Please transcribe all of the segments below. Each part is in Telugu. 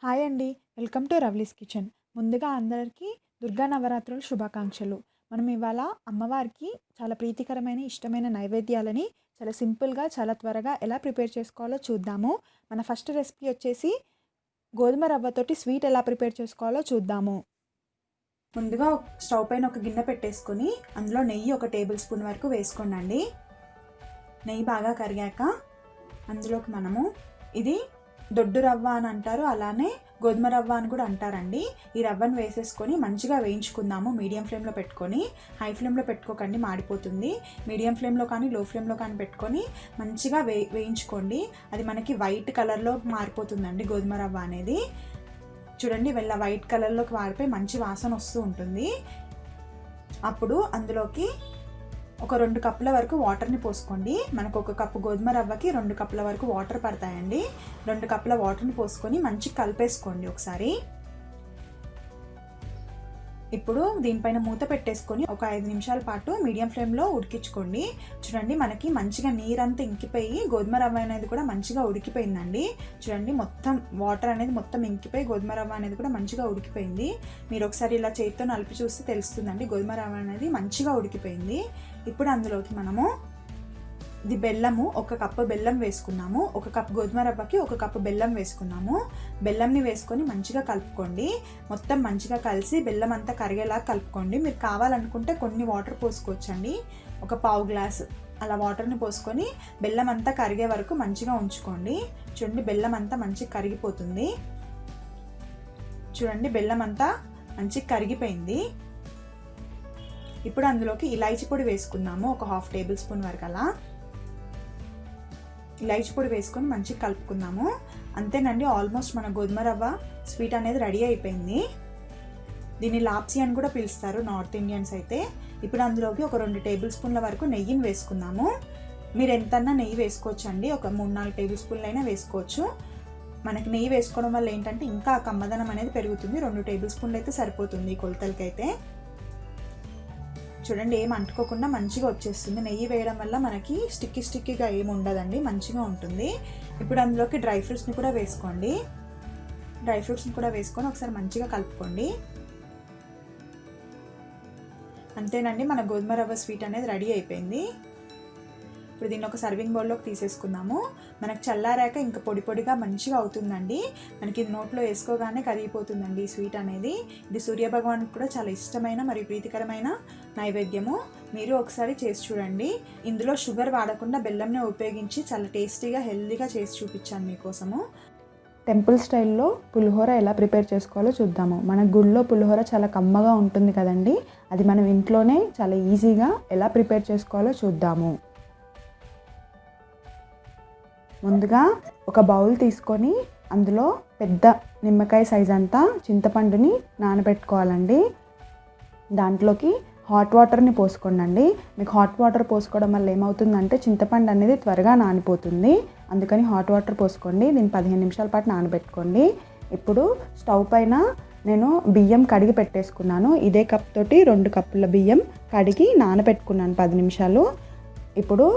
హాయ్ అండి. Welcome to Ravli's kitchen. ముందుగా అందరికీ దుర్గా నవరాత్రుల శుభాకాంక్షలు. మనం ఇవాళ అమ్మవారికి చాలా ప్రీతికరమైన, ఇష్టమైన నైవేద్యాలని చాలా సింపుల్‌గా, చాలా త్వరగా ఎలా ప్రిపేర్ చేసుకోవాలో చూద్దాము. మన ఫస్ట్ రెసిపీ వచ్చేసి గోధుమ రవ్వతోటి స్వీట్ ఎలా ప్రిపేర్ చేసుకోవాలో చూద్దాము. ముందుగా స్టవ్ పైన ఒక గిన్నె పెట్టేసుకొని అందులో నెయ్యి 1 టేబుల్ స్పూన్ వరకు వేసుకోండి. నెయ్యి బాగా కరిగాక అందులోకి మనము ఇది దొడ్డు రవ్వ అని అంటారు, అలానే గోధుమ రవ్వ అని కూడా అంటారండి. ఈ రవ్వను వేసేసుకొని మంచిగా వేయించుకుందాము. మీడియం ఫ్లేమ్లో పెట్టుకొని, హై ఫ్లేమ్లో పెట్టుకోకండి, మాడిపోతుంది. మీడియం ఫ్లేమ్లో కానీ లో ఫ్లేమ్లో కానీ పెట్టుకొని మంచిగా వేయించుకోండి. అది మనకి వైట్ కలర్లో మారిపోతుందండి గోధుమ రవ్వ అనేది. చూడండి, వైట్ కలర్లోకి మారిపోయి మంచి వాసన వస్తూ ఉంటుంది. అప్పుడు అందులోకి ఒక 2 కప్పుల వరకు వాటర్ని పోసుకోండి. మనకు 1 కప్పు గోధుమ రవ్వకి 2 కప్పుల వరకు వాటర్ పడతాయండి. 2 కప్పుల వాటర్ని పోసుకొని మంచిగా కలిపేసుకోండి ఒకసారి. ఇప్పుడు దీనిపైన మూత పెట్టేసుకొని ఒక 5 నిమిషాల పాటు మీడియం ఫ్లేమ్లో ఉడికించుకోండి. చూడండి, మనకి మంచిగా నీరంతా ఇంకిపోయి గోధుమ రవ్వ అనేది కూడా మంచిగా ఉడికిపోయిందండి. చూడండి, మొత్తం వాటర్ అనేది మొత్తం ఇంకిపోయి గోధుమ రవ్వ అనేది కూడా మంచిగా ఉడికిపోయింది. మీరు ఒకసారి ఇలా చేతితో నలిపి చూస్తే తెలుస్తుందండి గోధుమ రవ్వ అనేది మంచిగా ఉడికిపోయింది. ఇప్పుడు అందులోకి మనము ఇది బెల్లము, 1 కప్పు బెల్లం వేసుకున్నాము. 1 కప్పు గోధుమ రవ్వకి 1 కప్పు బెల్లం వేసుకున్నాము. బెల్లంని వేసుకొని మంచిగా కలుపుకోండి. మొత్తం మంచిగా కలిసి బెల్లం అంతా కరిగేలా కలుపుకోండి. మీరు కావాలనుకుంటే కొన్ని వాటర్ పోసుకోవచ్చండి. ఒక పావు గ్లాసు అలా వాటర్ని పోసుకొని బెల్లం అంతా కరిగే వరకు మంచిగా ఉంచుకోండి. చూడండి, బెల్లం అంతా మంచిగా కరిగిపోతుంది. చూడండి, బెల్లం అంతా మంచిగా కరిగిపోయింది. ఇప్పుడు అందులోకి ఇలాచీ పొడి వేసుకుందాము. ఒక 1/2 టేబుల్ స్పూన్ వరకు అలా ఇలాచీ పొడి వేసుకొని మంచిగా కలుపుకుందాము. అంతేనండి, ఆల్మోస్ట్ మన గోధుమ రవ్వ స్వీట్ అనేది రెడీ అయిపోయింది. దీన్ని లాప్సీ అని కూడా పిలుస్తారు నార్త్ ఇండియన్స్ అయితే. ఇప్పుడు అందులోకి ఒక 2 టేబుల్ స్పూన్ల వరకు నెయ్యిని వేసుకుందాము. మీరు ఎంతన్నా నెయ్యి వేసుకోవచ్చు అండి. ఒక 3-4 టేబుల్ స్పూన్లు అయినా వేసుకోవచ్చు. మనకి నెయ్యి వేసుకోవడం వల్ల ఏంటంటే ఇంకా కమ్మదనం అనేది పెరుగుతుంది. 2 టేబుల్ స్పూన్లు అయితే సరిపోతుంది కొలతలకైతే. చూడండి, ఏం అంటుకోకుండా మంచిగా వచ్చేస్తుంది. నెయ్యి వేయడం వల్ల మనకి స్టిక్కీగా ఏమి ఉండదండి, మంచిగా ఉంటుంది. ఇప్పుడు అందులోకి డ్రై ఫ్రూట్స్ని కూడా వేసుకోండి. డ్రై ఫ్రూట్స్ని కూడా వేసుకొని ఒకసారి మంచిగా కలుపుకోండి. అంతేనండి, మన గోధుమ రవ్వ స్వీట్ అనేది రెడీ అయిపోయింది. ఇప్పుడు దీన్ని ఒక సర్వింగ్ బౌల్లోకి తీసేసుకుందాము. మనకు చల్లారాక ఇంకా పొడి పొడిగా మంచిగా అవుతుందండి. మనకి ఇది నోట్లో వేసుకోగానే కరిగిపోతుందండి ఈ స్వీట్ అనేది. ఇది సూర్యభగవానికి కూడా చాలా ఇష్టమైన మరియు ప్రీతికరమైన నైవేద్యము. మీరు ఒకసారి చేసి చూడండి. ఇందులో షుగర్ వాడకుండా బెల్లంని ఉపయోగించి చాలా టేస్టీగా, హెల్తీగా చేసి చూపించాను మీకోసము. టెంపుల్ స్టైల్లో పులిహోర ఎలా ప్రిపేర్ చేసుకోవాలో చూద్దాము. మన గుళ్ళో పులిహోర చాలా కమ్మగా ఉంటుంది కదండి. అది మనం ఇంట్లోనే చాలా ఈజీగా ఎలా ప్రిపేర్ చేసుకోవాలో చూద్దాము. ముందుగా ఒక బౌల్ తీసుకొని అందులో పెద్ద నిమ్మకాయ సైజ్ అంతా చింతపండుని నానబెట్టుకోవాలండి. దాంట్లోకి హాట్ వాటర్ని పోసుకోండి. మీకు హాట్ వాటర్ పోసుకోవడం వల్ల ఏమవుతుందంటే చింతపండు అనేది త్వరగా నానిపోతుంది. అందుకని హాట్ వాటర్ పోసుకోండి. దీన్ని 15 నిమిషాల పాటు నానబెట్టుకోండి. ఇప్పుడు స్టవ్ పైన నేను బియ్యం కడిగి పెట్టేసుకున్నాను. ఇదే కప్ తోటి 2 కప్పుల బియ్యం కడిగి నానబెట్టుకున్నాను 10 నిమిషాలు. ఇప్పుడు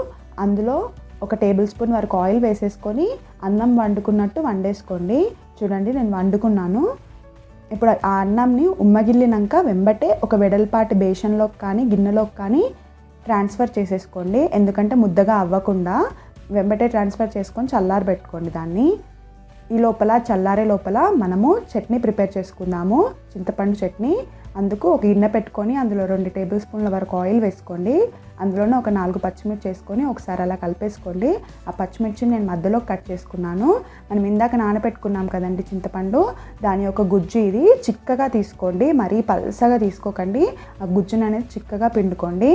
అందులో 1 టేబుల్ స్పూన్ వరకు ఆయిల్ వేసేసుకొని అన్నం వండుకున్నట్టు వండేసుకోండి. చూడండి, నేను వండుకున్నాను. ఇప్పుడు ఆ అన్నంని ఉమ్మగిల్లినాక వెంబటే ఒక వెడల్పాటి బేషన్లోకి కానీ గిన్నెలోకి కానీ ట్రాన్స్ఫర్ చేసేసుకోండి. ఎందుకంటే ముద్దగా అవ్వకుండా వెంబటే ట్రాన్స్ఫర్ చేసుకొని చల్లారబెట్టుకోండి దాన్ని. ఈ లోపల చల్లారే లోపల మనము చట్నీ ప్రిపేర్ చేసుకుందాము, చింతపండు చట్నీ. అందుకు ఒక గిన్నె పెట్టుకొని అందులో 2 టేబుల్ స్పూన్ల వరకు ఆయిల్ వేసుకోండి. అందులోనే ఒక 4 పచ్చిమిర్చి వేసుకొని ఒకసారి అలా కలిపేసుకోండి. ఆ పచ్చిమిర్చిని నేను మధ్యలో కట్ చేసుకున్నాను. మనం ఇందాక నానబెట్టుకున్నాం కదండి చింతపండు, దాని యొక్క గుజ్జు ఇది. చిక్కగా తీసుకోండి, మరీ పల్సగా తీసుకోకండి. ఆ గుజ్జుని అనేది చిక్కగా పిండుకోండి.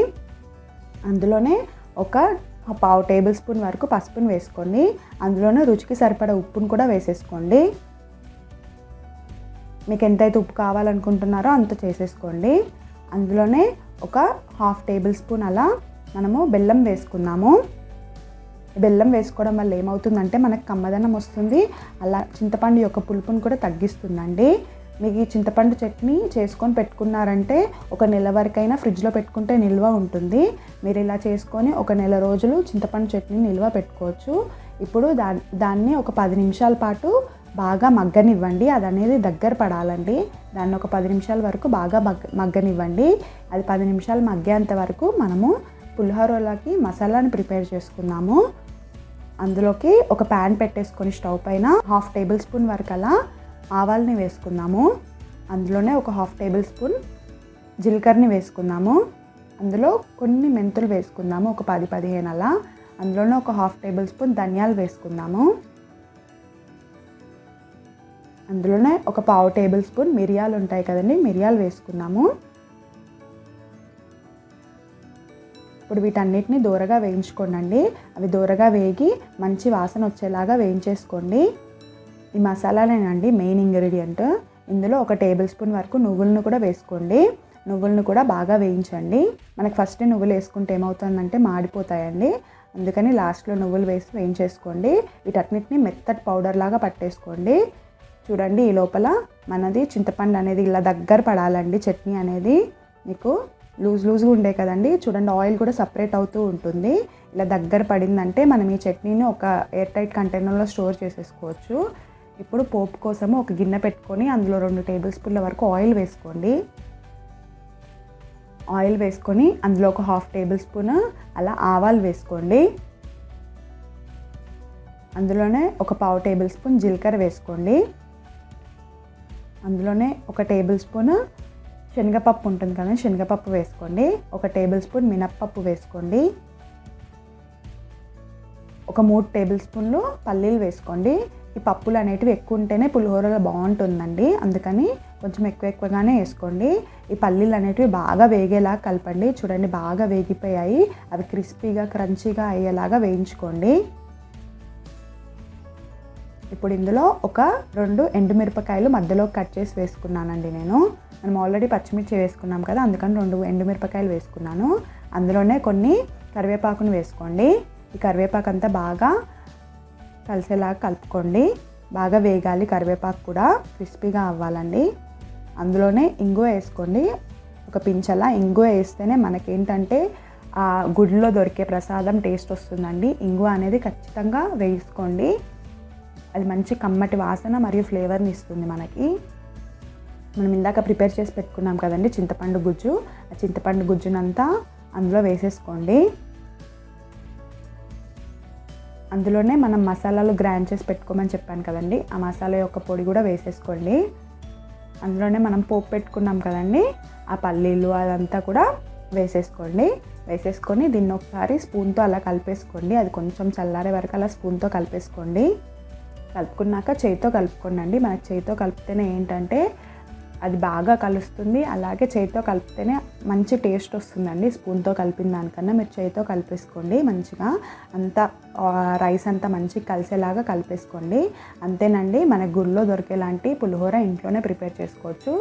అందులోనే ఒక 1/2 టేబుల్ స్పూన్ వరకు పసుపుని వేసుకోండి. అందులోనే రుచికి సరిపడా ఉప్పును కూడా వేసేసుకోండి. మీకు ఎంతైతే ఉప్పు కావాలనుకుంటున్నారో అంత చేసేసుకోండి. అందులోనే ఒక 1/2 టేబుల్ స్పూన్ అలా మనము బెల్లం వేసుకుందాము. బెల్లం వేసుకోవడం వల్ల ఏమవుతుందంటే మనకు కమ్మదనం వస్తుంది. అలా చింతపండు యొక్క పులుపుని కూడా తగ్గిస్తుందండి. మీకు ఈ చింతపండు చట్నీ చేసుకొని పెట్టుకున్నారంటే 1 నెల వరకైనా ఫ్రిడ్జ్లో పెట్టుకుంటే నిల్వ ఉంటుంది. మీరు ఇలా చేసుకొని 1 నెల రోజులు చింతపండు చట్నీ నిల్వ పెట్టుకోవచ్చు. ఇప్పుడు దాన్ని ఒక 10 నిమిషాల పాటు బాగా మగ్గనివ్వండి. అది అనేది దగ్గర పడాలండి. దాన్ని ఒక 10 నిమిషాల వరకు బాగా మగ్గనివ్వండి. అది 10 నిమిషాలు మగ్గేంత వరకు మనము పులిహోరలోకి మసాలాని ప్రిపేర్ చేసుకుందాము. అందులోకి ఒక ప్యాన్ పెట్టేసుకొని స్టవ్ పైన 1/2 టేబుల్ స్పూన్ వరకు అలా ఆవాల్ని వేసుకుందాము. అందులోనే ఒక 1/2 టేబుల్ స్పూన్ జీలకర్రని వేసుకుందాము. అందులో కొన్ని మెంతులు వేసుకుందాము, ఒక 10-15 అలా. అందులోనే ఒక 1/2 టేబుల్ స్పూన్ ధనియాలు వేసుకుందాము. అందులోనే ఒక 1/4 టేబుల్ స్పూన్ మిరియాలు ఉంటాయి కదండి, మిరియాలు వేసుకుందాము. ఇప్పుడు వీటన్నిటిని దూరగా వేయించుకోండి. అవి దూరగా వేగి మంచి వాసన వచ్చేలాగా వేయించేసుకోండి. ఈ మసాలాలేనండి మెయిన్ ఇంగ్రీడియంట్. ఇందులో ఒక టేబుల్ స్పూన్ వరకు నువ్వులను కూడా వేసుకోండి. నువ్వులను కూడా బాగా వేయించండి. మనకు ఫస్ట్ నువ్వులు వేసుకుంటే ఏమవుతుందంటే మాడిపోతాయండి. అందుకని లాస్ట్లో నువ్వులు వేసి వేయించేసుకోండి. వీటన్నిటిని మెత్తటి పౌడర్ లాగా పట్టేసుకోండి. చూడండి, ఈ లోపల మనది చింతపండు అనేది ఇలా దగ్గర పడాలండి. చట్నీ అనేది మీకు లూజ్గా ఉండే కదండి, చూడండి ఆయిల్ కూడా సపరేట్ అవుతూ ఉంటుంది. ఇలా దగ్గర పడిందంటే మనం ఈ చట్నీని ఒక ఎయిర్ టైట్ కంటైనర్లో స్టోర్ చేసేసుకోవచ్చు. ఇప్పుడు పోపు కోసము ఒక గిన్నె పెట్టుకొని అందులో 2 టేబుల్ స్పూన్ల వరకు ఆయిల్ వేసుకోండి. ఆయిల్ వేసుకొని అందులో ఒక 1/2 టేబుల్ స్పూన్ అలా ఆవాలు వేసుకోండి. అందులోనే ఒక 1/4 టేబుల్ స్పూన్ జీలకర్ర వేసుకోండి. అందులోనే ఒక టేబుల్ స్పూన్ శనగపప్పు ఉంటుంది కదా, శనగపప్పు వేసుకోండి. ఒక టేబుల్ స్పూన్ మినప్పప్పు వేసుకోండి. ఒక 3 టేబుల్ స్పూన్లు పల్లీలు వేసుకోండి. ఈ పప్పులు అనేటివి ఎక్కువ ఉంటేనే పులిహోరలో బాగుంటుందండి, అందుకని కొంచెం ఎక్కువగానే వేసుకోండి. ఈ పల్లీలు అనేటివి బాగా వేగేలా కలపండి. చూడండి, బాగా వేగిపోయాయి. అవి క్రిస్పీగా క్రంచీగా అయ్యేలాగా వేయించుకోండి. ఇప్పుడు ఇందులో ఒక 2 ఎండుమిరపకాయలు మధ్యలో కట్ చేసి వేసుకున్నానండి నేను. మనం ఆల్రెడీ పచ్చిమిర్చి వేసుకున్నాం కదా, అందుకని 2 ఎండుమిరపకాయలు వేసుకున్నాను. అందులోనే కొన్ని కరివేపాకును వేసుకోండి. ఈ కరివేపాకు అంతా బాగా కలిసేలాగా కలుపుకోండి. బాగా వేగాలి, కరివేపాకు కూడా క్రిస్పీగా అవ్వాలండి. అందులోనే ఇంగువ వేసుకోండి. ఒక పించలా ఇంగువ వేస్తేనే మనకేంటంటే ఆ గుడిలో దొరికే ప్రసాదం టేస్ట్ వస్తుందండి. ఇంగువ అనేది ఖచ్చితంగా వేసుకోండి. అది మంచి కమ్మటి వాసన మరియు ఫ్లేవర్ని ఇస్తుంది మనకి. మనం ఇందాక ప్రిపేర్ చేసి పెట్టుకున్నాం కదండి చింతపండు గుజ్జు, ఆ చింతపండు గుజ్జునంతా అందులో వేసేసుకోండి. అందులోనే మనం మసాలాలు గ్రైండ్ చేసి పెట్టుకోమని చెప్పాను కదండి, ఆ మసాలా యొక్క పొడి కూడా వేసేసుకోండి. అందులోనే మనం పోపు పెట్టుకున్నాం కదండి, ఆ పల్లీలు అదంతా కూడా వేసేసుకోండి. వేసేసుకొని దీన్ని ఒకసారి స్పూన్తో అలా కలిపేసుకోండి. అది కొంచెం చల్లారే వరకు అలా స్పూన్తో కలిపేసుకోండి. కలుపుకున్నాక చేతితో కలుపుకోండి. మనకి చేతితో కలిపితేనే ఏంటంటే అది బాగా కలుస్తుంది. అలాగే చేతితో కలిపితేనే మంచి టేస్ట్ వస్తుందండి. స్పూన్తో కలిపిన దానికన్నా మీరు చేతితో కలిపేసుకోండి. మంచిగా అంతా రైస్ అంతా మంచిగా కలిసేలాగా కలిపేసుకోండి. అంతేనండి, మన గుళ్ళో దొరికేలాంటి పులిహోర ఇంట్లోనే ప్రిపేర్ చేసుకోవచ్చు.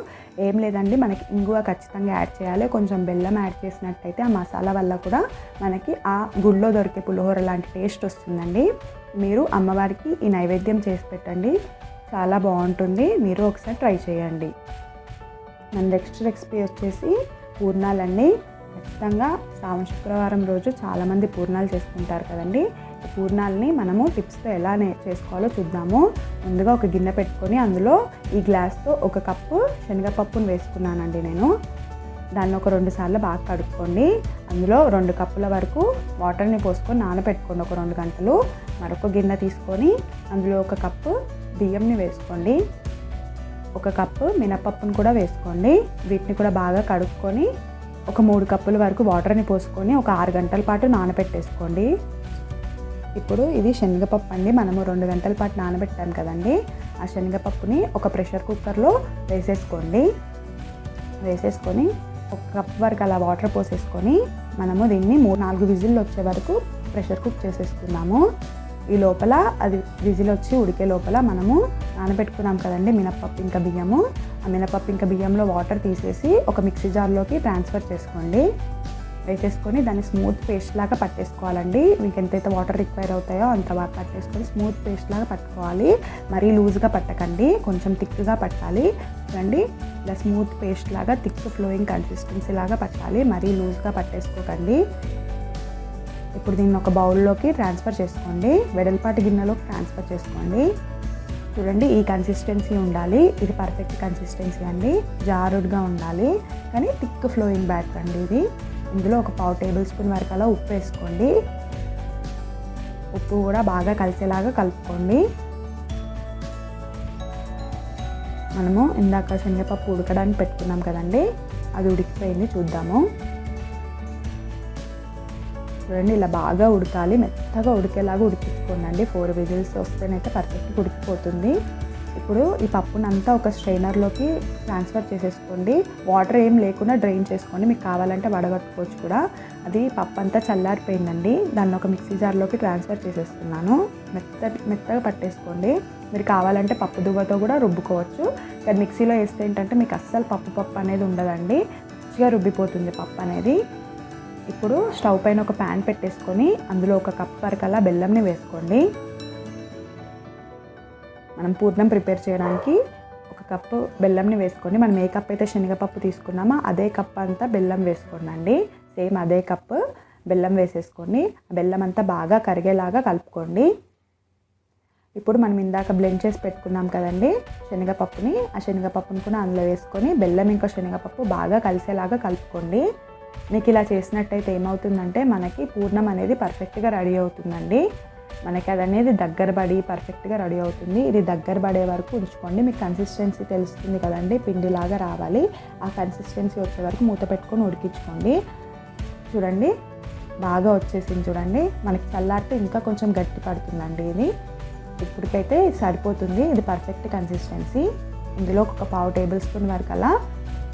ఏం లేదండి, మనకి ఇంగువ ఖచ్చితంగా యాడ్ చేయాలి. కొంచెం బెల్లం యాడ్ చేసినట్టయితే ఆ మసాలా వల్ల కూడా మనకి ఆ గుళ్ళో దొరికే పులిహోర లాంటి టేస్ట్ వస్తుందండి. మీరు అమ్మవారికి ఈ నైవేద్యం చేసి పెట్టండి, చాలా బాగుంటుంది. మీరు ఒకసారి ట్రై చేయండి. మన నెక్స్ట్ రెసిపీ వచ్చేసి పూర్ణాలండి. ఖచ్చితంగా శ్రావణ శుక్రవారం రోజు చాలామంది పూర్ణాలు చేసుకుంటారు కదండి. ఈ పూర్ణాలని మనము టిప్స్తో ఎలా చేసుకోవాలో చూద్దాము. ముందుగా ఒక గిన్నె పెట్టుకొని అందులో ఈ గ్లాస్తో 1 కప్పు శనగపప్పును వేసుకున్నానండి నేను. దాన్ని ఒక 2 సార్లు బాగా కడుక్కోండి. అందులో 2 కప్పుల వరకు వాటర్ని పోసుకొని నానబెట్టుకోండి ఒక 2 గంటలు. మరొక గిన్నె తీసుకొని అందులో 1 కప్పు బియ్యంని వేసుకోండి. 1 కప్పు మినపప్పును కూడా వేసుకోండి. వీటిని కూడా బాగా కడుక్కొని ఒక 3 కప్పుల వరకు వాటర్ని పోసుకొని ఒక 6 గంటల పాటు నానబెట్టేసుకోండి. ఇప్పుడు ఇది శనగపప్పు అండి. మనము 2 గంటల పాటు నానబెట్టాం కదండి, ఆ శనగపప్పుని ఒక ప్రెషర్ కుక్కర్లో వేసేసుకోండి. వేసేసుకొని 1 కప్ వరకు అలా వాటర్ పోసేసుకొని మనము దీన్ని 3-4 విజిల్లు వచ్చే వరకు ప్రెషర్ కుక్ చేసేసుకుందాము. ఈ లోపల అది విజిల్ వచ్చి ఉడికే లోపల మనము నానబెట్టుకున్నాం కదండి మినపప్పు ఇంకా బియ్యము. ఆ మినపప్పు ఇంకా బియ్యంలో వాటర్ తీసేసి ఒక మిక్సీ జార్లోకి ట్రాన్స్ఫర్ చేసుకోండి. వేసేసుకొని దాన్ని స్మూత్ పేస్ట్ లాగా పట్టేసుకోవాలండి. మీకు ఎంతైతే వాటర్ రిక్వైర్ అవుతాయో అంత బాగా పట్టేసుకొని స్మూత్ పేస్ట్ లాగా పట్టుకోవాలి. మరీ లూజ్గా పట్టకండి, కొంచెం థిక్గా పట్టాలి. చూడండి, ఇలా స్మూత్ పేస్ట్ లాగా థిక్ ఫ్లోయింగ్ కన్సిస్టెన్సీ లాగా పట్టాలి, మరీ లూజ్గా పట్టేసుకోకండి. ఇప్పుడు దీన్ని ఒక బౌల్లోకి ట్రాన్స్ఫర్ చేసుకోండి. వెడల్పాటి గిన్నెలోకి ట్రాన్స్ఫర్ చేసుకోండి. చూడండి, ఈ కన్సిస్టెన్సీ ఉండాలి. ఇది పర్ఫెక్ట్ కన్సిస్టెన్సీ అండి. జారుడుగా ఉండాలి, కానీ థిక్ ఫ్లోయింగ్ బ్యాటర్ అండి ఇది. ఇందులో ఒక 1/2 టేబుల్ స్పూన్ వరకు అలా ఉప్పు వేసుకోండి. ఉప్పు కూడా బాగా కలిసేలాగా కలుపుకోండి. మనము ఇందాక శనగపప్పు ఉడకడానికి పెట్టుకున్నాం కదండి, అది ఉడికిపోయింది. చూద్దాము. చూడండి, ఇలా బాగా ఉడకాలి, మెత్తగా ఉడికేలాగా ఉడికించుకోండి. 4 విజిల్స్ వస్తేనైతే పర్ఫెక్ట్గా ఉడికిపోతుంది. ఇప్పుడు ఈ పప్పునంతా ఒక స్ట్రైనర్లోకి ట్రాన్స్ఫర్ చేసేసుకోండి. వాటర్ ఏం లేకుండా డ్రైన్ చేసుకోండి. మీకు కావాలంటే వడగట్టుకోవచ్చు కూడా. అది పప్పు అంతా చల్లారిపోయిందండి. దాన్ని ఒక మిక్సీ జార్లోకి ట్రాన్స్ఫర్ చేసేస్తున్నాను. మెత్తగా పట్టేసుకోండి. మీరు కావాలంటే పప్పు దువ్వతో కూడా రుబ్బుకోవచ్చు. కానీ మిక్సీలో వేస్తే ఏంటంటే మీకు అస్సలు పప్పు అనేది ఉండదండి. మంచిగా రుబ్బిపోతుంది పప్పు అనేది. ఇప్పుడు స్టవ్ పైన ఒక ప్యాన్ పెట్టేసుకొని అందులో 1 కప్ వరకల్లా బెల్లంని వేసుకోండి. మనం పూర్ణం ప్రిపేర్ చేయడానికి 1 కప్పు బెల్లంని వేసుకోండి. మనం ఏ కప్ అయితే శనగపప్పు తీసుకున్నామో అదే కప్ అంతా బెల్లం వేసుకోండి. సేమ్ అదే కప్పు బెల్లం వేసేసుకోండి. బెల్లం అంతా బాగా కరిగేలాగా కలుపుకోండి. ఇప్పుడు మనం ఇందాక బ్లెండ్ చేసి పెట్టుకున్నాం కదండి శనగపప్పుని, ఆ శనగపప్పుని కూడా అందులో వేసుకొని బెల్లం ఇంకా శనగపప్పు బాగా కలిసేలాగా కలుపుకోండి. మీకు ఇలా చేసినట్టయితే ఏమవుతుందంటే మనకి పూర్ణం అనేది పర్ఫెక్ట్గా రెడీ అవుతుందండి. మనకి అది అనేది దగ్గర పడి పర్ఫెక్ట్గా రెడీ అవుతుంది. ఇది దగ్గర పడే వరకు ఉంచుకోండి. మీకు కన్సిస్టెన్సీ తెలుస్తుంది కదండి, పిండిలాగా రావాలి. ఆ కన్సిస్టెన్సీ వచ్చే వరకు మూత పెట్టుకొని ఉడికించుకోండి. చూడండి, బాగా వచ్చేసింది. చూడండి, మనకి చల్లారితే ఇంకా కొంచెం గట్టి పడుతుందండి. ఇది ఇప్పటికైతే సరిపోతుంది. ఇది పర్ఫెక్ట్ కన్సిస్టెన్సీ. ఇందులో ఒక 1/2 టేబుల్ స్పూన్ వరకు అలా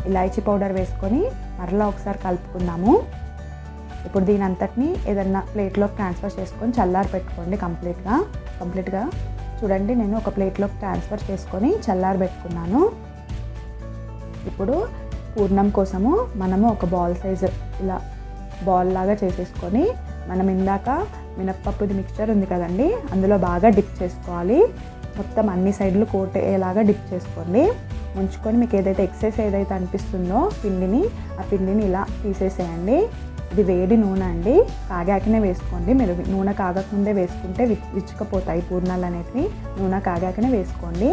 ఇలాచీ పౌడర్ వేసుకొని మరలా ఒకసారి కలుపుకుందాము. ఇప్పుడు దీని అంతటిని ఏదన్నా ప్లేట్లోకి ట్రాన్స్ఫర్ చేసుకొని చల్లారి పెట్టుకోండి కంప్లీట్గా. చూడండి, నేను ఒక ప్లేట్లోకి ట్రాన్స్ఫర్ చేసుకొని చల్లారి పెట్టుకున్నాను. ఇప్పుడు పూర్ణం కోసము మనము ఒక బాల్ సైజు ఇలా బాల్ లాగా చేసేసుకొని మనం ఇందాక మినప్పప్పుది మిక్చర్ ఉంది కదండి, అందులో బాగా డిప్ చేసుకోవాలి. మొత్తం అన్ని సైడ్లు కోట్ అయ్యేలాగా డిప్ చేసుకోండి. ఉంచుకొని మీకు ఏదైతే ఎక్సెస్ ఏదైతే అనిపిస్తుందో ఆ పిండిని ఇలా తీసేసేయండి. ఇది వేడి నూనె అండి, కాగాకనే వేసుకోండి. మీరు నూనె కాగకముందే వేసుకుంటే విచ్చుకపోతాయి పూర్ణాలు అనేటివి. నూనె కాగాకనే వేసుకోండి.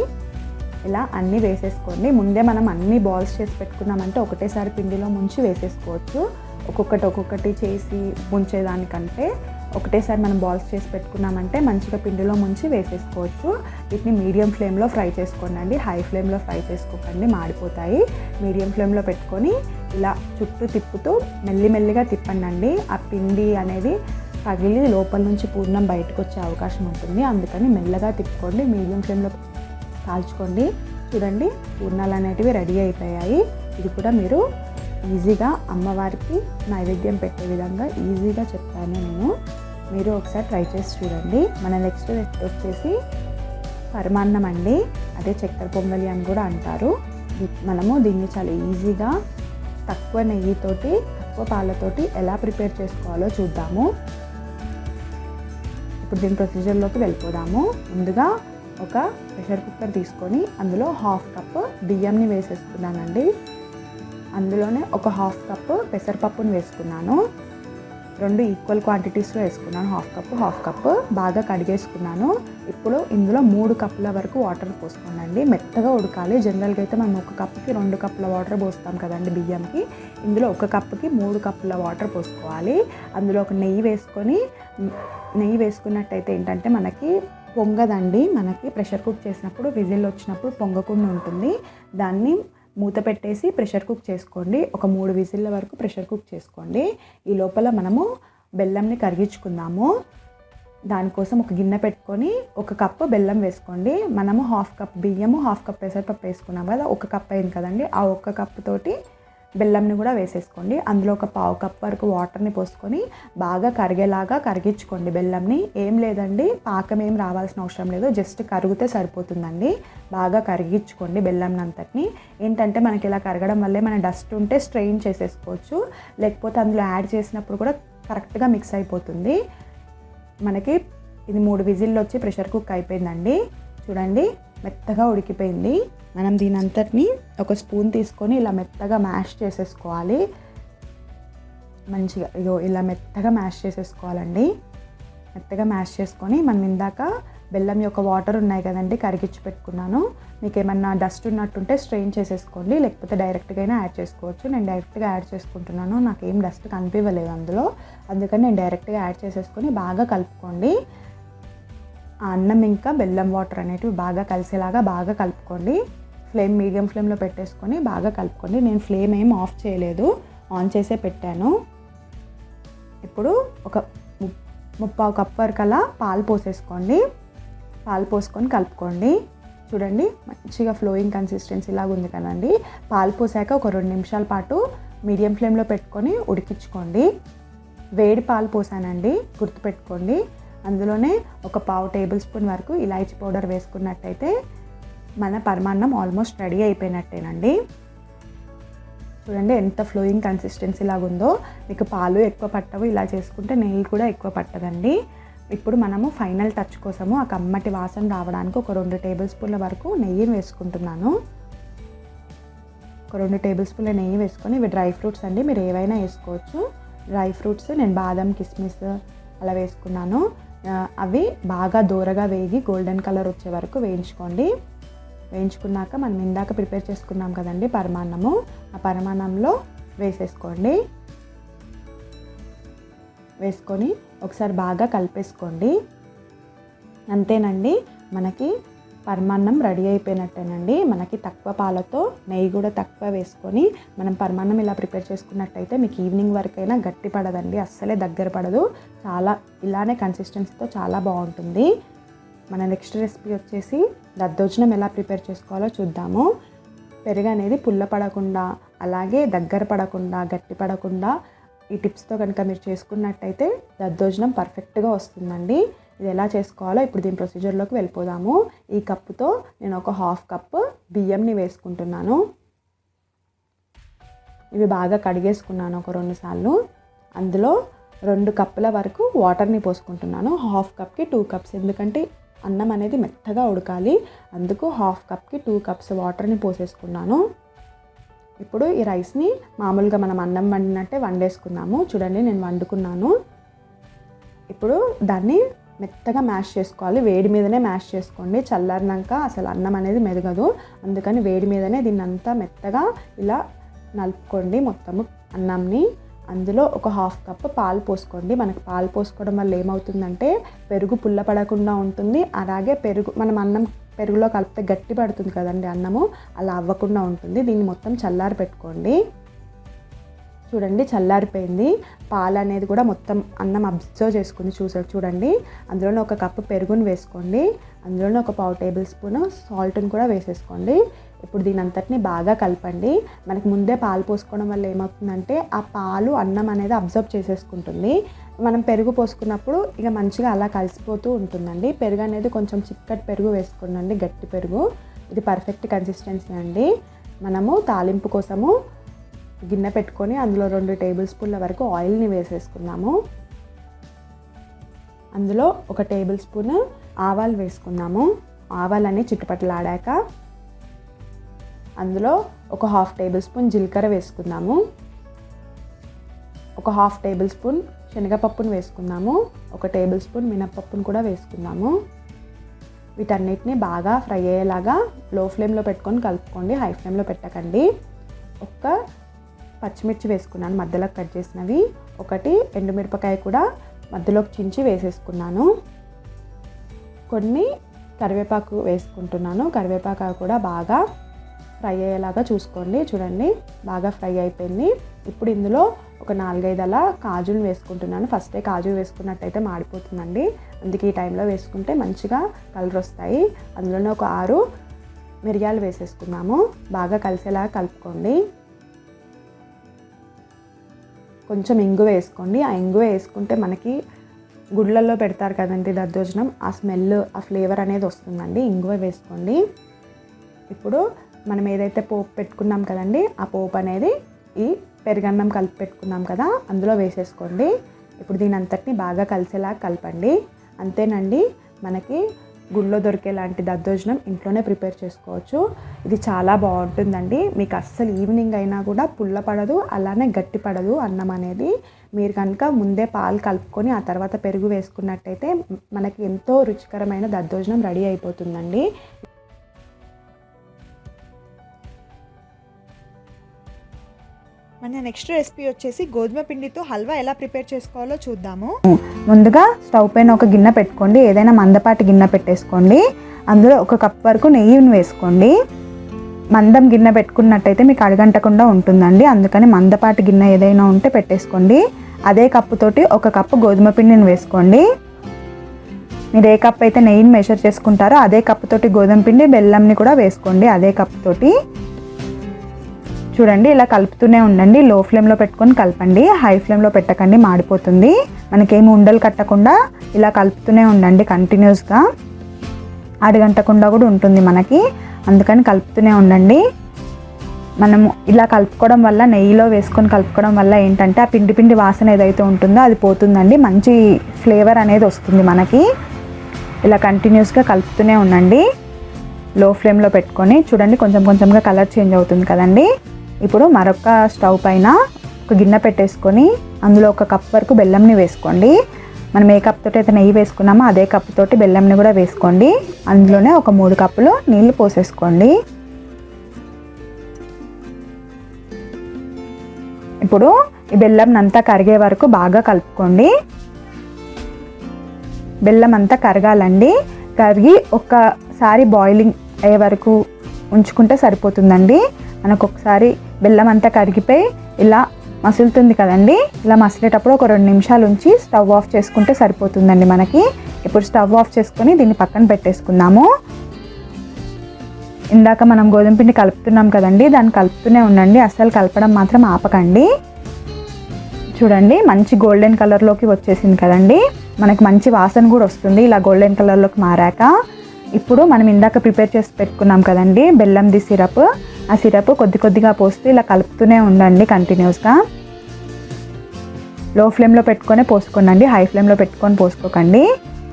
ఇలా అన్నీ వేసేసుకోండి. ముందే మనం అన్ని బాల్స్ చేసి పెట్టుకున్నామంటే ఒకటేసారి పిండిలో ముంచి వేసేసుకోవచ్చు. ఒక్కొక్కటి చేసి ముంచేదానికంటే ఒకటేసారి మనం బాల్స్ చేసి పెట్టుకున్నామంటే మంచిగా పిండిలో ముంచి వేసేసుకోవచ్చు. వీటిని మీడియం ఫ్లేమ్లో ఫ్రై చేసుకోండి. హై ఫ్లేమ్లో ఫ్రై చేసుకోకండి, మాడిపోతాయి. మీడియం ఫ్లేమ్లో పెట్టుకొని ఇలా చుట్టూ తిప్పుతూ మెల్లిమెల్లిగా తిప్పండి. ఆ పిండి అనేది పగిలి లోపల నుంచి పూర్ణం బయటకు వచ్చే అవకాశం ఉంటుంది. అందుకని మెల్లగా తిప్పుకోండి, మీడియం ఫ్లేమ్లో కాల్చుకోండి. చూడండి, పూర్ణాలు అనేటివి రెడీ అయిపోయాయి. ఇది కూడా మీరు ఈజీగా అమ్మవారికి నైవేద్యం పెట్టే విధంగా ఈజీగా చెప్తాను నేను. మీరు ఒకసారి ట్రై చేసి చూడండి. మన నెక్స్ట్ వచ్చేసి పరమాన్నం అండి. అదే చక్కెర పొంగలి అని కూడా అంటారు. మనము దీన్ని చాలా ఈజీగా తక్కువ నెయ్యితోటి తక్కువ పాలతోటి ఎలా ప్రిపేర్ చేసుకోవాలో చూద్దాము. ఇప్పుడు దీని ప్రొసీజర్లోకి వెళ్ళిపోదాము. ముందుగా ఒక ప్రెషర్ కుక్కర్ తీసుకొని అందులో 1/2 కప్ బియ్యంని వేసేసుకున్నానండి. అందులోనే ఒక 1/2 కప్ పెసరపప్పుని వేసుకున్నాను. 2 ఈక్వల్ క్వాంటిటీస్లో వేసుకున్నాను. 1/2 కప్ బాగా కడిగేసుకున్నాను. ఇప్పుడు ఇందులో 3 కప్పుల వరకు వాటర్ పోసుకోండి. మెత్తగా ఉడకాలి. జనరల్గా అయితే మనం 1 కప్కి 2 కప్పుల వాటర్ పోస్తాం కదండి బియ్యంకి. ఇందులో 1 కప్కి 3 కప్పుల వాటర్ పోసుకోవాలి. అందులో ఒక నెయ్యి వేసుకున్నట్టయితే ఏంటంటే మనకి పొంగదండి. మనకి ప్రెషర్ కుక్ చేసినప్పుడు విజిల్ వచ్చినప్పుడు పొంగకుండా ఉంటుంది. దాన్ని మూత పెట్టేసి ప్రెషర్ కుక్ చేసుకోండి. ఒక 3 విజిల్ల వరకు ప్రెషర్ కుక్ చేసుకోండి. ఈ లోపల మనము బెల్లంని కరిగించుకుందాము. దానికోసం ఒక గిన్నె పెట్టుకొని 1 కప్పు బెల్లం వేసుకోండి. మనము 1/2 కప్ బియ్యము 1/2 కప్ పెసరపప్పు వేసుకున్నాం కదా, 1 కప్ అయింది కదండి. ఆ 1 కప్పు తోటి బెల్లంని కూడా వేసేసుకోండి. అందులో ఒక 1/2 కప్ వరకు వాటర్ని పోసుకొని బాగా కరిగేలాగా కరిగించుకోండి బెల్లంని. ఏం లేదండి, పాకం ఏం రావాల్సిన అవసరం లేదు, జస్ట్ కరిగితే సరిపోతుందండి. బాగా కరిగించుకోండి బెల్లం అంతటిని. ఏంటంటే మనకి ఇలా కరగడం వల్లే మన డస్ట్ ఉంటే స్ట్రెయిన్ చేసేసుకోవచ్చు, లేకపోతే అందులో యాడ్ చేసినప్పుడు కూడా కరెక్ట్గా మిక్స్ అయిపోతుంది. మనకి ఇది 3 విజిల్లు వచ్చి ప్రెషర్ కుక్ అయిపోయిందండి. చూడండి, మెత్తగా ఉడికిపోయింది. మనం దీని అంతటిని ఒక స్పూన్ తీసుకొని ఇలా మెత్తగా మ్యాష్ చేసేసుకోవాలి. మంచిగా ఇలా మెత్తగా మ్యాష్ చేసేసుకోవాలండి. మెత్తగా మ్యాష్ చేసుకొని మనం ఇందాక బెల్లం యొక్క వాటర్ ఉన్నాయి కదండి, కరిగించి పెట్టుకున్నాను. మీకు ఏమన్నా డస్ట్ ఉన్నట్టుంటే స్ట్రెయిన్ చేసేసుకోండి, లేకపోతే డైరెక్ట్గా అయినా యాడ్ చేసుకోవచ్చు. నేను డైరెక్ట్గా యాడ్ చేసుకుంటున్నాను, నాకేం డస్ట్ కనిపించలేదు అందులో, అందుకని నేను డైరెక్ట్గా యాడ్ చేసేసుకొని బాగా కలుపుకోండి. ఆ అన్నం ఇంకా బెల్లం వాటర్ అనేటివి బాగా కలిసేలాగా బాగా కలుపుకోండి. ఫ్లేమ్ మీడియం ఫ్లేమ్లో పెట్టేసుకొని బాగా కలుపుకోండి. నేను ఫ్లేమ్ ఏం ఆఫ్ చేయలేదు, ఆన్ చేసే పెట్టాను. ఇప్పుడు ఒక 3/4 కప్ వరకు అలా పాలు పోసేసుకోండి. పాలు పోసుకొని కలుపుకోండి. చూడండి మంచిగా ఫ్లోయింగ్ కన్సిస్టెన్సీ లాగా ఉంది కదండి. పాలు పోసాక ఒక 2 నిమిషాల పాటు మీడియం ఫ్లేమ్లో పెట్టుకొని ఉడికించుకోండి. వేడి పాలు పోసానండి, గుర్తుపెట్టుకోండి. అందులోనే ఒక 1/2 టేబుల్ స్పూన్ వరకు ఇలాచీ పౌడర్ వేసుకున్నట్టయితే మన పరమాన్నం ఆల్మోస్ట్ రెడీ అయిపోయినట్టేనండి. చూడండి ఎంత ఫ్లోయింగ్ కన్సిస్టెన్సీ లాగా ఉందో. మీకు పాలు ఎక్కువ పట్టవు, ఇలా చేసుకుంటే నెయ్యి కూడా ఎక్కువ పట్టదండి. ఇప్పుడు మనము ఫైనల్ టచ్ కోసము ఆ కమ్మటి వాసన రావడానికి ఒక 2 టేబుల్ స్పూన్ల వరకు నెయ్యిని వేసుకుంటున్నాను. ఒక 2 టేబుల్ స్పూన్ల నెయ్యి వేసుకొని, ఇవి డ్రై ఫ్రూట్స్ అండి, మీరు ఏవైనా వేసుకోవచ్చు. డ్రై ఫ్రూట్స్ నేను బాదం, కిస్మిస్ అలా వేసుకున్నాను. అవి బాగా దూరగా వేగి గోల్డెన్ కలర్ వచ్చే వరకు వేయించుకోండి. వేయించుకున్నాక మనం ఇందాక ప్రిపేర్ చేసుకున్నాం కదండి పరమాన్నము, ఆ పరమాన్నంలో వేసేసుకోండి. వేసుకొని ఒకసారి బాగా కలిపేసుకోండి. అంతేనండి, మనకి పరమాన్నం రెడీ అయిపోయినట్టేనండి. మనకి తక్కువ పాలతో నెయ్యి కూడా తక్కువ వేసుకొని మనం పరమాన్నం ఇలా ప్రిపేర్ చేసుకున్నట్టయితే మీకు ఈవినింగ్ వరకైనా గట్టి పడదండి, అస్సలే దగ్గర పడదు. చాలా ఇలానే కన్సిస్టెన్సీతో చాలా బాగుంటుంది. మన నెక్స్ట్ రెసిపీ వచ్చేసి దద్దోజనం ఎలా ప్రిపేర్ చేసుకోవాలో చూద్దాము. పెరుగు అనేది పుల్ల పడకుండా, అలాగే దగ్గర పడకుండా, గట్టి పడకుండా ఈ టిప్స్తో కనుక మీరు చేసుకున్నట్టయితే దద్దోజనం పర్ఫెక్ట్గా వస్తుందండి. ఇది ఎలా చేసుకోవాలో ఇప్పుడు దీని ప్రొసీజర్లోకి వెళ్ళిపోదాము. ఈ కప్పుతో నేను ఒక 1/2 కప్పు బియ్యంని వేసుకుంటున్నాను. ఇవి బాగా కడిగేసుకున్నాను ఒక 2 సార్లు. అందులో 2 కప్పుల వరకు వాటర్ని పోసుకుంటున్నాను. 1/2 కప్కి 2 కప్స్, ఎందుకంటే అన్నం అనేది మెత్తగా ఉడకాలి, అందుకు 1/2 కప్కి 2 కప్స్ వాటర్ని పోసేసుకున్నాను. ఇప్పుడు ఈ రైస్ని మామూలుగా మనం అన్నం వండినట్టే వండేసుకున్నాము. చూడండి నేను వండుకున్నాను. ఇప్పుడు దాన్ని మెత్తగా మ్యాష్ చేసుకోవాలి. వేడి మీదనే మ్యాష్ చేసుకోండి, చల్లారినాక అసలు అన్నం అనేది మెదగదు. అందుకని వేడి మీదనే దీన్ని అంతా మెత్తగా ఇలా నలుపుకోండి మొత్తము అన్నంని. అందులో ఒక 1/2 కప్ పాలు పోసుకోండి. మనకు పాలు పోసుకోవడం వల్ల ఏమవుతుందంటే పెరుగు పుల్ల పడకుండా ఉంటుంది, అలాగే మనం అన్నం పెరుగులో కలిపితే గట్టి పడుతుంది కదండి అన్నము, అలా అవ్వకుండా ఉంటుంది. దీన్ని మొత్తం చల్లారి పెట్టుకోండి. చూడండి చల్లారిపోయింది. పాలు అనేది కూడా మొత్తం అన్నం అబ్జర్వ్ చేసుకుని చూడండి. అందులోనే ఒక కప్పు పెరుగుని వేసుకోండి. అందులోనే ఒక 1/2 టేబుల్ స్పూన్ సాల్ట్ని కూడా వేసేసుకోండి. ఇప్పుడు దీని అంతటిని బాగా కలపండి. మనకి ముందే పాలు పోసుకోవడం వల్ల ఏమవుతుందంటే ఆ పాలు అన్నం అనేది అబ్జర్వ్ చేసేసుకుంటుంది. మనం పెరుగు పోసుకున్నప్పుడు ఇక మంచిగా అలా కలిసిపోతూ ఉంటుందండి. పెరుగు అనేది కొంచెం చిక్కటి పెరుగు వేసుకోండి, గట్టి పెరుగు. ఇది పర్ఫెక్ట్ కన్సిస్టెన్సీ అండి. మనము తాలింపు కోసము గిన్నె పెట్టుకొని అందులో 2 టేబుల్ స్పూన్ల వరకు ఆయిల్ని వేసేసుకున్నాము. అందులో 1 టేబుల్ స్పూన్ ఆవాలు వేసుకున్నాము. ఆవాలన్నీ చిట్టుపట్లాడాక అందులో ఒక 1/2 టేబుల్ స్పూన్ జీలకర్ర వేసుకుందాము. ఒక 1/2 టేబుల్ స్పూన్ శనగపప్పును వేసుకుందాము. 1 టేబుల్ స్పూన్ మినప్పప్పును కూడా వేసుకుందాము. వీటన్నిటిని బాగా ఫ్రై అయ్యేలాగా లో ఫ్లేమ్లో పెట్టుకొని కలుపుకోండి, హై ఫ్లేమ్లో పెట్టకండి. ఒక పచ్చిమిర్చి వేసుకున్నాను మధ్యలో కట్ చేసినవి. 1 ఎండుమిరపకాయ కూడా మధ్యలోకి చించి వేసేసుకున్నాను. కొన్ని కరివేపాకు వేసుకుంటున్నాను. కరివేపాకు కూడా బాగా ఫ్రై అయ్యేలాగా చూసుకోండి. చూడండి బాగా ఫ్రై అయిపోయింది. ఇప్పుడు ఇందులో ఒక 4-5 అలా కాజులు వేసుకుంటున్నాను. ఫస్టే కాజు వేసుకున్నట్టయితే మాడిపోతుందండి, అందుకే ఈ టైంలో వేసుకుంటే మంచిగా కలర్ వస్తాయి. అందులోనే ఒక 6 మిరియాలు వేసేసుకున్నాము. బాగా కలిసేలాగా కలుపుకోండి. కొంచెం ఇంగువ వేసుకోండి. ఆ ఇంగువ వేసుకుంటే మనకి గుళ్ళల్లో పెడతారు కదండి దద్దోజనం, ఆ స్మెల్, ఆ ఫ్లేవర్ అనేది వస్తుందండి. ఇంగువ వేసుకోండి. ఇప్పుడు మనం ఏదైతే పోపు పెట్టుకున్నాం కదండి, ఆ పోపు అనేది ఈ పెరుగన్నం కలిపి పెట్టుకున్నాం కదా అందులో వేసేసుకోండి. ఇప్పుడు దీని అంతటిని బాగా కలిసేలా కలపండి. అంతేనండి, మనకి గుళ్ళో దొరికేలాంటి దద్దోజనం ఇంట్లోనే ప్రిపేర్ చేసుకోవచ్చు. ఇది చాలా బాగుంటుందండి. మీకు అస్సలు ఈవినింగ్ అయినా కూడా పుల్ల పడదు, అలానే గట్టి పడదు అన్నం అనేది. మీరు కనుక ముందే పాలు కలుపుకొని ఆ తర్వాత పెరుగు వేసుకున్నట్టయితే మనకి ఎంతో రుచికరమైన దద్దోజనం రెడీ అయిపోతుందండి. మన నెక్స్ట్ రెసిపీ వచ్చేసి గోధుమ పిండితో హల్వా ఎలా ప్రిపేర్ చేసుకోవాలో చూద్దాము. ముందుగా స్టవ్ పైన ఒక గిన్నె పెట్టుకోండి. ఏదైనా మందపాటి గిన్నె పెట్టేసుకోండి. అందులో 1 కప్ వరకు నెయ్యిని వేసుకోండి. మందం గిన్నె పెట్టుకున్నట్టయితే మీకు అడగంటకుండా ఉంటుందండి. అందుకని మందపాటి గిన్నె ఏదైనా ఉంటే పెట్టేసుకోండి. అదే కప్పుతోటి 1 కప్పు గోధుమ పిండిని వేసుకోండి. మీరు ఏ కప్ అయితే నెయ్యిని మెజర్ చేసుకుంటారో అదే కప్పుతోటి గోధుమ పిండి, బెల్లంని కూడా వేసుకోండి అదే కప్పుతోటి. చూడండి, ఇలా కలుపుతూనే ఉండండి. లో ఫ్లేమ్లో పెట్టుకొని కలపండి, హై ఫ్లేమ్లో పెట్టకండి, మాడిపోతుంది. మనకేమి ఉండలు కట్టకుండా ఇలా కలుపుతూనే ఉండండి కంటిన్యూస్గా. అడగంటకుండా కూడా ఉంటుంది మనకి, అందుకని కలుపుతూనే ఉండండి. మనము ఇలా కలుపుకోవడం వల్ల, నెయ్యిలో వేసుకొని కలుపుకోవడం వల్ల ఏంటంటే ఆ పిండి పిండి వాసన ఏదైతే ఉంటుందో అది పోతుందండి. మంచి ఫ్లేవర్ అనేది వస్తుంది మనకి. ఇలా కంటిన్యూస్గా కలుపుతూనే ఉండండి లో ఫ్లేమ్లో పెట్టుకొని. చూడండి, కొంచెం కొంచెంగా కలర్ చేంజ్ అవుతుంది కదండి. ఇప్పుడు మరొక స్టవ్ పైన ఒక గిన్నె పెట్టేసుకొని అందులో 1 కప్ వరకు బెల్లంని వేసుకోండి. మనం ఏ కప్ తోటి అయితే నెయ్యి వేసుకున్నామో అదే కప్ తోటి బెల్లంని కూడా వేసుకోండి. అందులోనే ఒక 3 కప్పులు నీళ్లు పోసేసుకోండి. ఇప్పుడు ఈ బెల్లం అంతా కరిగే వరకు బాగా కలుపుకోండి. బెల్లం అంతా కరగాలండి. కరిగి ఒకసారి బాయిలింగ్ అయ్యే వరకు ఉంచుకుంటే సరిపోతుందండి. మనకు ఒకసారి బెల్లం అంతా కరిగిపోయి ఇలా మసులుతుంది కదండి. ఇలా మసిలేటప్పుడు ఒక 2 నిమిషాలు ఉంచి స్టవ్ ఆఫ్ చేసుకుంటే సరిపోతుందండి మనకి. ఇప్పుడు స్టవ్ ఆఫ్ చేసుకొని దీన్ని పక్కన పెట్టేసుకుందాము. ఇందాక మనం గోధుమ పిండి కలుపుతున్నాం కదండి, దాన్ని కలుపుతూనే ఉండండి. అస్సలు కలపడం మాత్రం ఆపకండి. చూడండి, మంచి గోల్డెన్ కలర్లోకి వచ్చేసింది కదండి. మనకి మంచి వాసన కూడా వస్తుంది ఇలా గోల్డెన్ కలర్లోకి మారాక. ఇప్పుడు మనం ఇందాక ప్రిపేర్ చేసి పెట్టుకున్నాం కదండి బెల్లంది సిరప్, ఆ సిరప్ కొద్ది కొద్దిగా పోస్తూ ఇలా కలుపుతూనే ఉండండి కంటిన్యూస్గా. లో ఫ్లేమ్లో పెట్టుకొని పోసుకోండి, హై ఫ్లేమ్లో పెట్టుకొని పోసుకోకండి,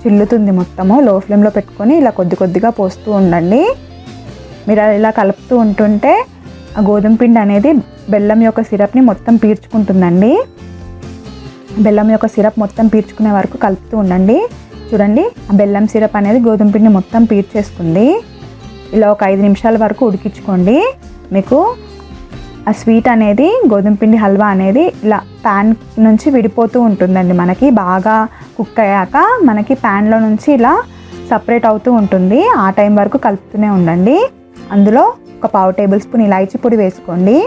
చిల్లుతుంది మొత్తము. లో ఫ్లేమ్లో పెట్టుకొని ఇలా కొద్ది కొద్దిగా పోస్తూ ఉండండి. మీరు ఇలా కలుపుతూ ఉంటుంటే ఆ గోధుమ పిండి అనేది బెల్లం యొక్క సిరప్ని మొత్తం పీల్చుకుంటుందండి. బెల్లం యొక్క సిరప్ మొత్తం పీల్చుకునే వరకు కలుపుతూ ఉండండి. చూడండి, ఆ బెల్లం సిరప్ అనేది గోధుమ పిండి మొత్తం పీల్చేసుకుంది. ఇలా ఒక 5 నిమిషాల వరకు ఉడికించుకోండి. మీకు ఆ స్వీట్ అనేది, గోధుమ పిండి హల్వా అనేది ఇలా ప్యాన్ నుంచి విడిపోతూ ఉంటుందండి. మనకి బాగా కుక్ అయ్యాక మనకి ప్యాన్లో నుంచి ఇలా సపరేట్ అవుతూ ఉంటుంది. ఆ టైం వరకు కలుపుతూనే ఉండండి. అందులో ఒక 1/2 టేబుల్ స్పూన్ ఇలాచీ పొడి వేసుకోండి.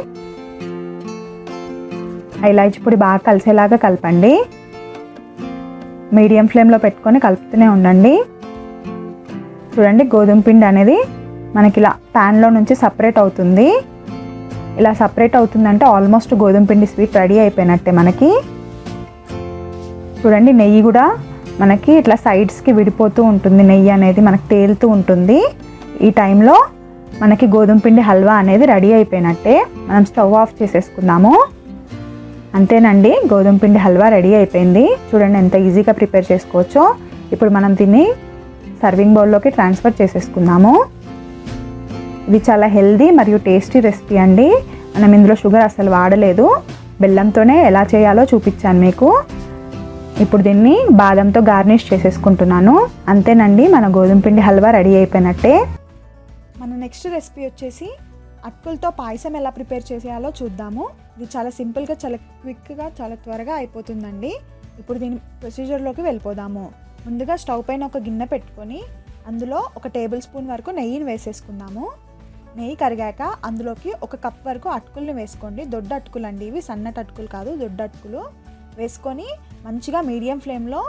ఆ ఇలాచీ పొడి బాగా కలిసేలాగా కలపండి. మీడియం ఫ్లేమ్లో పెట్టుకొని కలుపుతూనే ఉండండి. చూడండి, గోధుమ పిండి అనేది మనకి ఇలా ప్యాన్లో నుంచి సపరేట్ అవుతుంది. ఇలా సపరేట్ అవుతుందంటే ఆల్మోస్ట్ గోధుమ పిండి స్వీట్ రెడీ అయిపోయినట్టే మనకి. చూడండి, నెయ్యి కూడా మనకి ఇట్లా సైడ్స్కి విడిపోతూ ఉంటుంది. నెయ్యి అనేది మనకి తేలుతూ ఉంటుంది. ఈ టైంలో మనకి గోధుమ పిండి హల్వా అనేది రెడీ అయిపోయినట్టే. మనం స్టవ్ ఆఫ్ చేసేసుకుందాము. అంతేనండి, గోధుమ పిండి హల్వా రెడీ అయిపోయింది. చూడండి ఎంత ఈజీగా ప్రిపేర్ చేసుకోవచ్చో. ఇప్పుడు మనం దీన్ని సర్వింగ్ బౌల్లోకి ట్రాన్స్ఫర్ చేసేసుకుందాము. ఇది చాలా హెల్దీ మరియు టేస్టీ రెసిపీ అండి. మనం ఇందులో షుగర్ అసలు వాడలేదు, బెల్లంతోనే ఎలా చేయాలో చూపించాను మీకు. ఇప్పుడు దీన్ని బాదంతో గార్నిష్ చేసేసుకుంటున్నాను. అంతేనండి, మన గోధుమ పిండి హల్వా రెడీ అయిపోయినట్టే. మన నెక్స్ట్ రెసిపీ వచ్చేసి అటుకులతో పాయసం ఎలా ప్రిపేర్ చేసేయాలో చూద్దాము. ఇది చాలా సింపుల్గా, చాలా క్విక్గా, చాలా త్వరగా అయిపోతుందండి. ఇప్పుడు దీని ప్రొసీజర్లోకి వెళ్ళిపోదాము. ముందుగా స్టవ్ పైన ఒక గిన్నె పెట్టుకొని అందులో 1 టేబుల్ స్పూన్ వరకు నెయ్యిని వేసేసుకుందాము. నెయ్యి కరిగాక అందులోకి 1 కప్ వరకు అటుకుల్ని వేసుకోండి. దొడ్డ అటుకులు అండి ఇవి, సన్నటి అటుకులు కాదు, దొడ్డ అటుకులు వేసుకొని మంచిగా మీడియం ఫ్లేమ్లో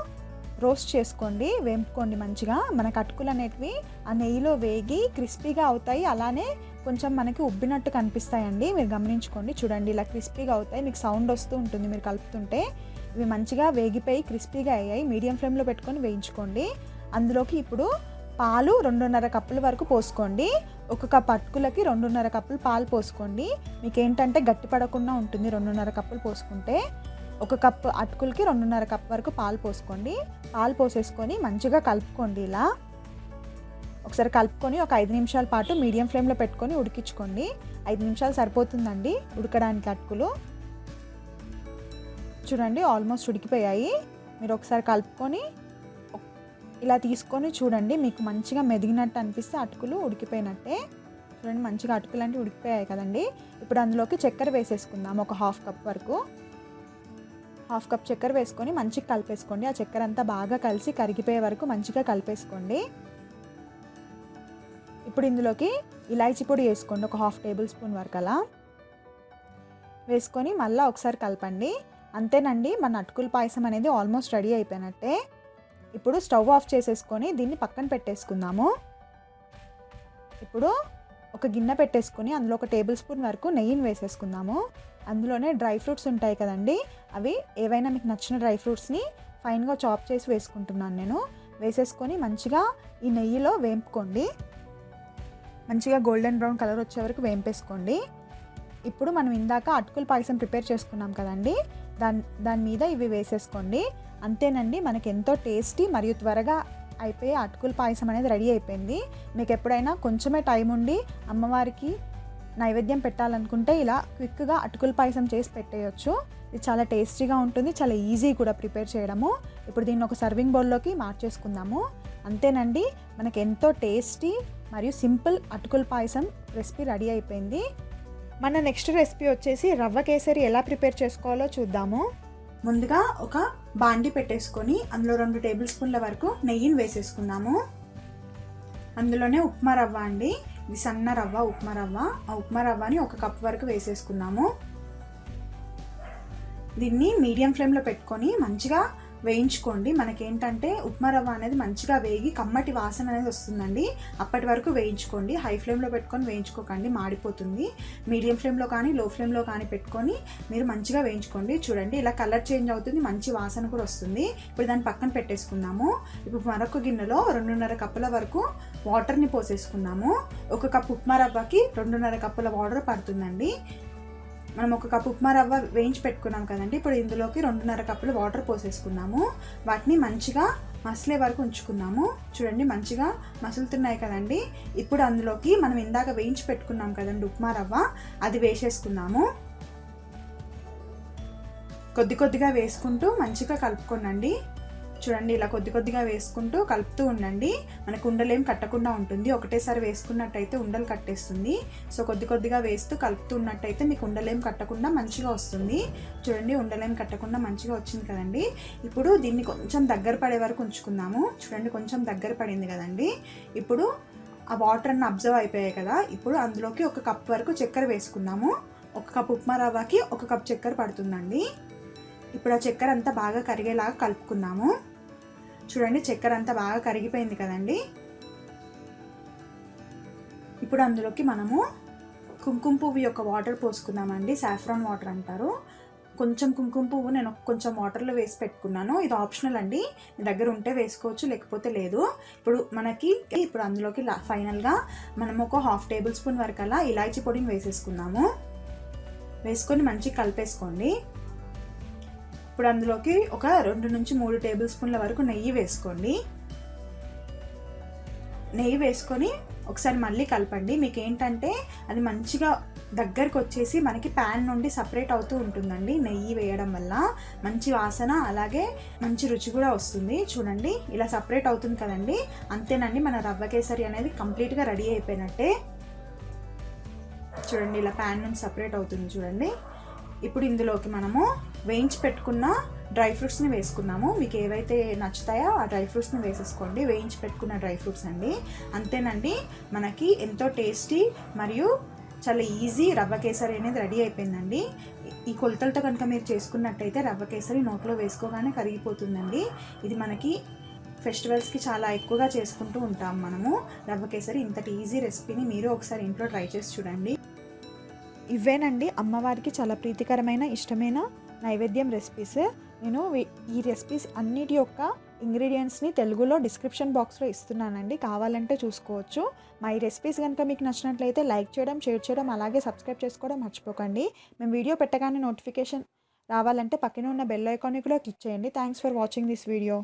రోస్ట్ చేసుకోండి, వేపుకోండి మంచిగా. మనకు అటుకులు అనేటివి ఆ నెయ్యిలో వేగి క్రిస్పీగా అవుతాయి, అలానే కొంచెం మనకి ఉబ్బినట్టు కనిపిస్తాయండి. మీరు గమనించుకోండి. చూడండి, ఇలా క్రిస్పీగా అవుతాయి, మీకు సౌండ్ వస్తూ ఉంటుంది మీరు కలుపుతుంటే. ఇవి మంచిగా వేగిపోయి క్రిస్పీగా అయ్యాయి. మీడియం ఫ్లేమ్లో పెట్టుకొని వేయించుకోండి. అందులోకి ఇప్పుడు పాలు 2.5 కప్పుల వరకు పోసుకోండి. 1 కప్ అటుకులకి 2.5 కప్పులు పాలు పోసుకోండి. మీకు ఏంటంటే గట్టి పడకుండా ఉంటుంది 2.5 కప్పులు పోసుకుంటే. 1 కప్ అటుకులకి 2.5 కప్ వరకు పాలు పోసుకోండి. పాలు పోసేసుకొని మంచిగా కలుపుకోండి. ఇలా ఒకసారి కలుపుకొని ఒక 5 నిమిషాల పాటు మీడియం ఫ్లేమ్లో పెట్టుకొని ఉడికించుకోండి. 5 నిమిషాలు సరిపోతుందండి ఉడకడానికి అటుకులు. చూడండి ఆల్మోస్ట్ ఉడికిపోయాయి. మీరు ఒకసారి కలుపుకొని ఇలా తీసుకొని చూడండి, మీకు మంచిగా మెదిగినట్టు అనిపిస్తే అటుకులు ఉడికిపోయినట్టే. చూడండి మంచిగా అటుకులు అంటే ఉడికిపోయాయి కదండి. ఇప్పుడు అందులోకి చక్కెర వేసేసుకుందాం. ఒక హాఫ్ కప్ వరకు, హాఫ్ కప్ చక్కెర వేసుకొని మంచిగా కలిపేసుకోండి. ఆ చక్కెర అంతా బాగా కలిసి కరిగిపోయే వరకు మంచిగా కలిపేసుకోండి. ఇప్పుడు ఇందులోకి ఇలాచీ పొడి వేసుకోండి, ఒక హాఫ్ టేబుల్ స్పూన్ వరకు అలా వేసుకొని మళ్ళీ ఒకసారి కలపండి. అంతేనండి, మన అటుకుల పాయసం అనేది ఆల్మోస్ట్ రెడీ అయిపోయినట్టే. ఇప్పుడు స్టవ్ ఆఫ్ చేసేసుకొని దీన్ని పక్కన పెట్టేసుకుందాము. ఇప్పుడు ఒక గిన్నె పెట్టేసుకొని అందులో ఒక టేబుల్ స్పూన్ వరకు నెయ్యిని వేసేసుకుందాము. అందులోనే డ్రై ఫ్రూట్స్ ఉంటాయి కదండి, అవి ఏవైనా మీకు నచ్చిన డ్రై ఫ్రూట్స్ని ఫైన్గా చాప్ చేసి వేసుకుంటున్నాను నేను. వేసేసుకొని మంచిగా ఈ నెయ్యిలో వేంపుకోండి. మంచిగా గోల్డెన్ బ్రౌన్ కలర్ వచ్చే వరకు వేంపేసుకోండి. ఇప్పుడు మనం ఇందాక అటుకుల పాయసం ప్రిపేర్ చేసుకున్నాం కదండి, దాని మీద ఇవి వేసేసుకోండి. అంతేనండి, మనకి ఎంతో టేస్టీ మరియు త్వరగా అయిపోయే అటుకుల పాయసం అనేది రెడీ అయిపోయింది. మీకు ఎప్పుడైనా కొంచెమే టైం ఉండి అమ్మవారికి నైవేద్యం పెట్టాలనుకుంటే ఇలా క్విక్గా అటుకుల పాయసం చేసి పెట్టేయచ్చు. ఇది చాలా టేస్టీగా ఉంటుంది, చాలా ఈజీ కూడా ప్రిపేర్ చేయడము. ఇప్పుడు దీన్ని ఒక సర్వింగ్ బౌల్లోకి మార్చేసుకుందాము. అంతేనండి, మనకి ఎంతో టేస్టీ మరియు సింపుల్ అటుకుల పాయసం రెసిపీ రెడీ అయిపోయింది. మన నెక్స్ట్ రెసిపీ వచ్చేసి రవ్వ కేసరి ఎలా ప్రిపేర్ చేసుకోవాలో చూద్దాము. ముందుగా ఒక బాండి పెట్టేసుకొని అందులో 2 టేబుల్ స్పూన్ల వరకు నెయ్యిని వేసేసుకుందాము. అందులోనే ఉప్మా రవ్వ అండి, ఇది సన్న రవ్వ ఉప్మా రవ్వ. ఆ ఉప్మా రవ్వని 1 కప్ వరకు వేసేసుకుందాము. దీన్ని మీడియం ఫ్లేమ్లో పెట్టుకొని మంచిగా వేయించుకోండి. మనకేంటంటే ఉప్మా రవ్వ అనేది మంచిగా వేగి కమ్మటి వాసన అనేది వస్తుందండి. అప్పటి వరకు వేయించుకోండి. హై ఫ్లేమ్లో పెట్టుకొని వేయించుకోకండి, మాడిపోతుంది. మీడియం ఫ్లేమ్లో కానీ లో ఫ్లేమ్లో కానీ పెట్టుకొని మీరు మంచిగా వేయించుకోండి. చూడండి ఇలా కలర్ చేంజ్ అవుతుంది, మంచి వాసన కూడా వస్తుంది. ఇప్పుడు దాన్ని పక్కన పెట్టేసుకుందాము. ఇప్పుడు మరొక గిన్నెలో 2.5 కప్పుల వరకు వాటర్ని పోసేసుకుందాము. 1 కప్ ఉప్మా రవ్వకి 2.5 కప్పుల వాటర్ పడుతుందండి. మనం 1 కప్ ఉప్మా రవ్వ వేయించి పెట్టుకున్నాం కదండి. ఇప్పుడు ఇందులోకి 2.5 కప్పులు వాటర్ పోసేసుకున్నాము. వాటిని మంచిగా మసలే వరకు ఉంచుకుందాము. చూడండి మంచిగా మసులుతున్నాయి కదండి. ఇప్పుడు అందులోకి మనం ఇందాక వేయించి పెట్టుకున్నాం కదండి ఉప్మా రవ్వ, అది వేసేసుకుందాము. కొద్దిగా వేసుకుంటూ మంచిగా కలుపుకోనండి. చూడండి ఇలా కొద్దిగా వేసుకుంటూ కలుపుతూ ఉండండి. మనకు ఉండలేం కట్టకుండా ఉంటుంది. ఒకటేసారి వేసుకున్నట్టయితే ఉండలు కట్టేస్తుంది. సో కొద్దిగా వేస్తూ కలుపుతూ ఉన్నట్టయితే మీకు ఉండలేం కట్టకుండా మంచిగా వస్తుంది. చూడండి ఉండలేం కట్టకుండా మంచిగా వచ్చింది కదండి. ఇప్పుడు దీన్ని కొంచెం దగ్గర పడే వరకు ఉంచుకుందాము. చూడండి కొంచెం దగ్గర పడింది కదండి. ఇప్పుడు ఆ వాటర్ అన్ని అబ్జర్వ్ అయిపోయాయి కదా. ఇప్పుడు అందులోకి 1 కప్ వరకు చక్కెర వేసుకుందాము. 1 కప్ ఉప్మా రవ్వకి 1 కప్ చక్కెర పడుతుందండి. ఇప్పుడు ఆ చక్కెర అంతా బాగా కరిగేలాగా కలుపుకుందాము. చూడండి చక్కెర అంతా బాగా కరిగిపోయింది కదండి. ఇప్పుడు అందులోకి మనము కుంకుమ పువ్వు యొక్క వాటర్ పోసుకుందామండి. సాఫ్రాన్ వాటర్ అంటారు. కొంచెం కుంకుమ పువ్వు నేను కొంచెం వాటర్లో వేసి పెట్టుకున్నాను. ఇది ఆప్షనల్ అండి, మీ దగ్గర ఉంటే వేసుకోవచ్చు, లేకపోతే లేదు. ఇప్పుడు అందులోకి ఫైనల్గా మనం ఒక 1/2 టేబుల్ స్పూన్ వరకు అలా ఇలాచీ పొడిని వేసేసుకుందాము. వేసుకొని మంచిగా కలిపేసుకోండి. ఇప్పుడు అందులోకి ఒక 2 నుంచి 3 టేబుల్ స్పూన్ల వరకు నెయ్యి వేసుకోండి. నెయ్యి వేసుకొని ఒకసారి మళ్ళీ కలపండి. మీకు ఏంటంటే అది మంచిగా దగ్గరకు వచ్చేసి మనకి ప్యాన్ నుండి సపరేట్ అవుతూ ఉంటుందండి. నెయ్యి వేయడం వల్ల మంచి వాసన అలాగే మంచి రుచి కూడా వస్తుంది. చూడండి ఇలా సపరేట్ అవుతుంది కదండి. అంతేనండి, మన రవ్వ కేసరి అనేది కంప్లీట్గా రెడీ అయిపోయినట్టే. చూడండి ఇలా ప్యాన్ నుండి సపరేట్ అవుతుంది చూడండి. ఇప్పుడు ఇందులోకి మనము వేయించి పెట్టుకున్న డ్రై ఫ్రూట్స్ని వేసుకుందాము. మీకు ఏవైతే నచ్చుతాయో ఆ డ్రై ఫ్రూట్స్ని వేసేసుకోండి. వేయించి పెట్టుకున్న డ్రై ఫ్రూట్స్ అండి. అంతేనండి, మనకి ఎంతో టేస్టీ మరియు చాలా ఈజీ రవ్వ కేసరి అనేది రెడీ అయిపోయిందండి. ఈ కొలతలతో కనుక మీరు చేసుకున్నట్టయితే రవ్వ కేసరి నోట్లో వేసుకోగానే కరిగిపోతుందండి. ఇది మనకి ఫెస్టివల్స్కి చాలా ఎక్కువగా చేసుకుంటూ ఉంటాం మనము రవ్వ కేసరి. ఇంతటి ఈజీ రెసిపీని మీరు ఒకసారి ఇంట్లో ట్రై చేసి చూడండి. ఇవేనండి అమ్మవారికి చాలా ప్రీతికరమైన ఇష్టమైన నైవేద్యం రెసిపీస్. నేను ఈ రెసిపీస్ అన్నిటి యొక్క ఇంగ్రీడియంట్స్ని తెలుగులో డిస్క్రిప్షన్ బాక్స్లో ఇస్తున్నానండి, కావాలంటే చూసుకోవచ్చు. మా ఈ రెసిపీస్ కనుక మీకు నచ్చినట్లయితే లైక్ చేయడం, షేర్ చేయడం, అలాగే సబ్స్క్రైబ్ చేసుకోవడం మర్చిపోకండి. మేము వీడియో పెట్టగానే నోటిఫికేషన్ రావాలంటే పక్కన ఉన్న బెల్ ఐకాన్ని కూడా క్లిక్ చేయండి. Thanks for watching this video.